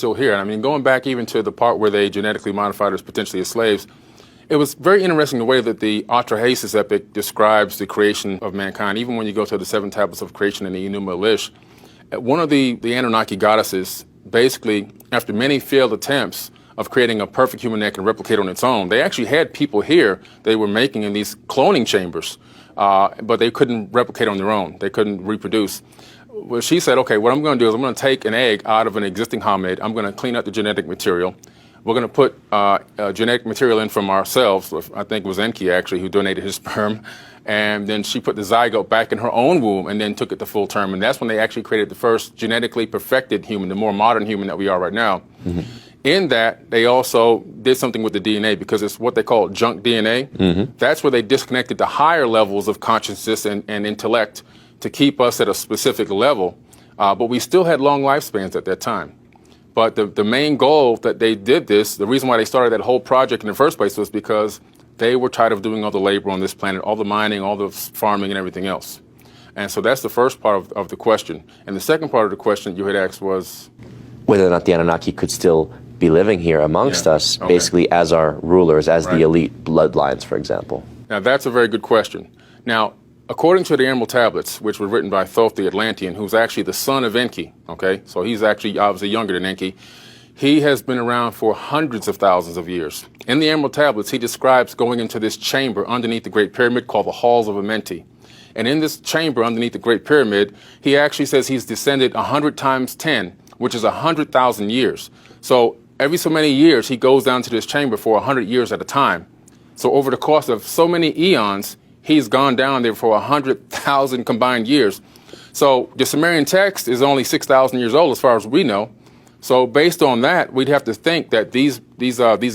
Still here. I mean, going back even to the part where they genetically modified us potentially as slaves, it was very interesting the way that the Atrahasis epic describes the creation of mankind. Even when you go to the 7 tablets of creation in the Enuma Elish, one of the Anunnaki goddesses, basically, after many failed attempts of creating a perfect human that can replicate on its own, they actually had people here they were making in these cloning chambers, but they couldn't replicate on their own. They couldn't reproduce. Well, she said, okay, what I'm going to do is I'm going to take an egg out of an existing homid. I'm going to clean up the genetic material. We're going to put genetic material in from ourselves. I think it was Enki, actually, who donated his sperm. And then she put the zygote back in her own womb and then took it to full term. And that's when they actually created the first genetically perfected human, the more modern human that we are right now. Mm-hmm. In that, they also did something with the DNA because it's what they call junk DNA. Mm-hmm. That's where they disconnected the higher levels of consciousness and intellect to keep us at a specific level, but we still had long lifespans at that time. But the main goal that they did this, the reason why they started that whole project in the first place was because they were tired of doing all the labor on this planet, all the mining, all the farming and everything else. And so that's the first part of the question. And the second part of the question you had asked was? Whether or not the Anunnaki could still be living here amongst us, basically as our rulers, as the elite bloodlines, for example. Now that's a very good question. Now, according to the Emerald Tablets, which were written by Thoth the Atlantean, who's actually the son of Enki, okay? So he's actually obviously younger than Enki. He has been around for hundreds of thousands of years. In the Emerald Tablets, he describes going into this chamber underneath the Great Pyramid called the Halls of Amenti. And in this chamber underneath the Great Pyramid, he actually says he's descended 100 times 10, which is 100,000 years. So every so many years, he goes down to this chamber for 100 years at a time. So over the course of so many eons, he's gone down there for 100,000 combined years. So the Sumerian text is only 6,000 years old as far as we know. So based on that, we'd have to think that these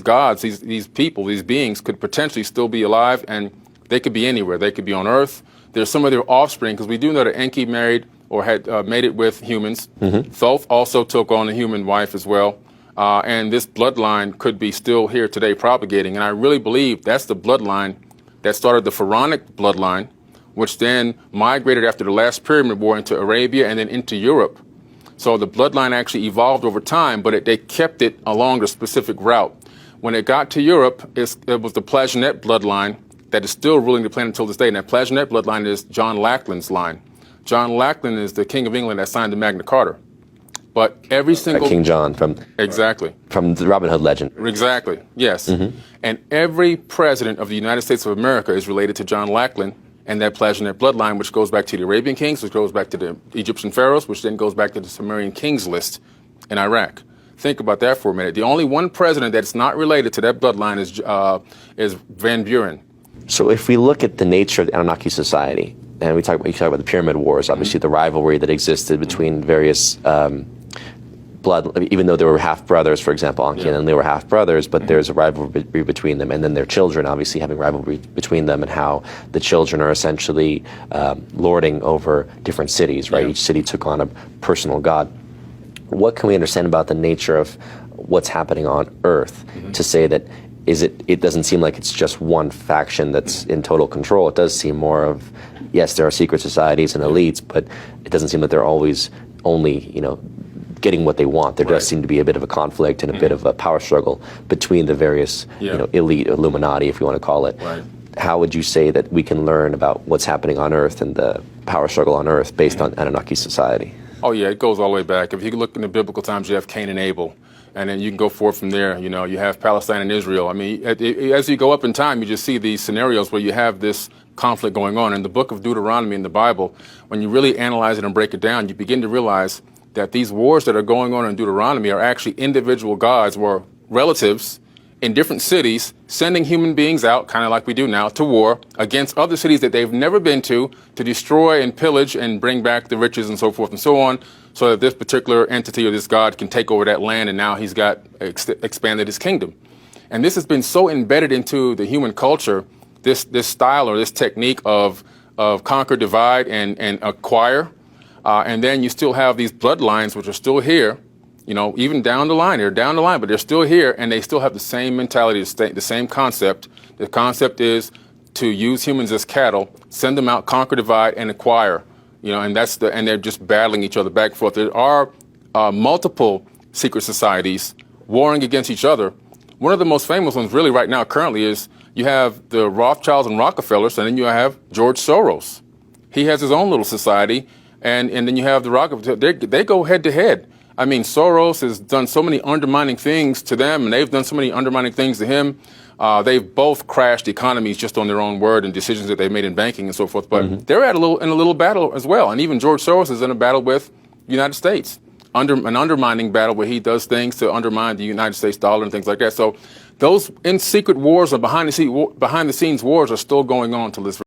gods, these people, these beings could potentially still be alive, and they could be anywhere. They could be on Earth. There's some of their offspring, because we do know that Enki married or had mated with humans. Mm-hmm. Thoth also took on a human wife as well. And this bloodline could be still here today propagating. And I really believe that's the bloodline that started the Pharaonic bloodline, which then migrated after the last Pyramid War into Arabia and then into Europe. So the bloodline actually evolved over time, but they kept it along a specific route. When it got to Europe, it was the Plantagenet bloodline that is still ruling the planet until this day. And that Plantagenet bloodline is John Lackland's line. John Lackland is the King of England that signed the Magna Carta. But every single... King John from... Exactly. From the Robin Hood legend. Exactly, yes. Mm-hmm. And every president of the United States of America is related to John Lackland and that Plantagenet bloodline, which goes back to the Arabian kings, which goes back to the Egyptian pharaohs, which then goes back to the Sumerian kings list in Iraq. Think about that for a minute. The only one president that's not related to that bloodline is Van Buren. So if we look at the nature of the Anunnaki society, and you talk about the Pyramid Wars, obviously the rivalry that existed between various blood, even though they were half brothers, for example, Anki and they were half brothers, but there's a rivalry between them, and then their children obviously having rivalry between them, and how the children are essentially lording over different cities, right? Yeah. Each city took on a personal god. What can we understand about the nature of what's happening on Earth to say that it doesn't seem like it's just one faction that's in total control? It does seem more of, yes, there are secret societies and elites, but it doesn't seem that they're always only, getting what they want. There does seem to be a bit of a conflict and a bit of a power struggle between the various, elite Illuminati, if you want to call it. Right. How would you say that we can learn about what's happening on Earth and the power struggle on Earth based on Anunnaki society? Oh yeah, it goes all the way back. If you look in the biblical times, you have Cain and Abel. And then you can go forth from there. You have Palestine and Israel. I mean, as you go up in time, you just see these scenarios where you have this conflict going on. In the book of Deuteronomy in the Bible, when you really analyze it and break it down, you begin to realize that these wars that are going on in Deuteronomy are actually individual gods or relatives in different cities sending human beings out, kind of like we do now, to war against other cities that they've never been to destroy and pillage and bring back the riches and so forth and so on, so that this particular entity or this god can take over that land, and now he's got expanded his kingdom. And this has been so embedded into the human culture, this style or this technique of conquer, divide, and acquire. And then you still have these bloodlines which are still here, even down the line. They're down the line, but they're still here, and they still have the same mentality, the same concept. The concept is to use humans as cattle, send them out, conquer, divide, and acquire. And they're just battling each other back and forth. There are multiple secret societies warring against each other. One of the most famous ones really right now currently is you have the Rothschilds and Rockefellers, and then you have George Soros. He has his own little society, and then you have the Rockefellers. They go head to head. I mean, Soros has done so many undermining things to them, and they've done so many undermining things to him. They've both crashed economies just on their own word and decisions that they've made in banking and so forth. But they're in a little battle as well. And even George Soros is in a battle with the United States, an undermining battle where he does things to undermine the United States dollar and things like that. So those in secret wars or behind the scenes wars are still going on to this.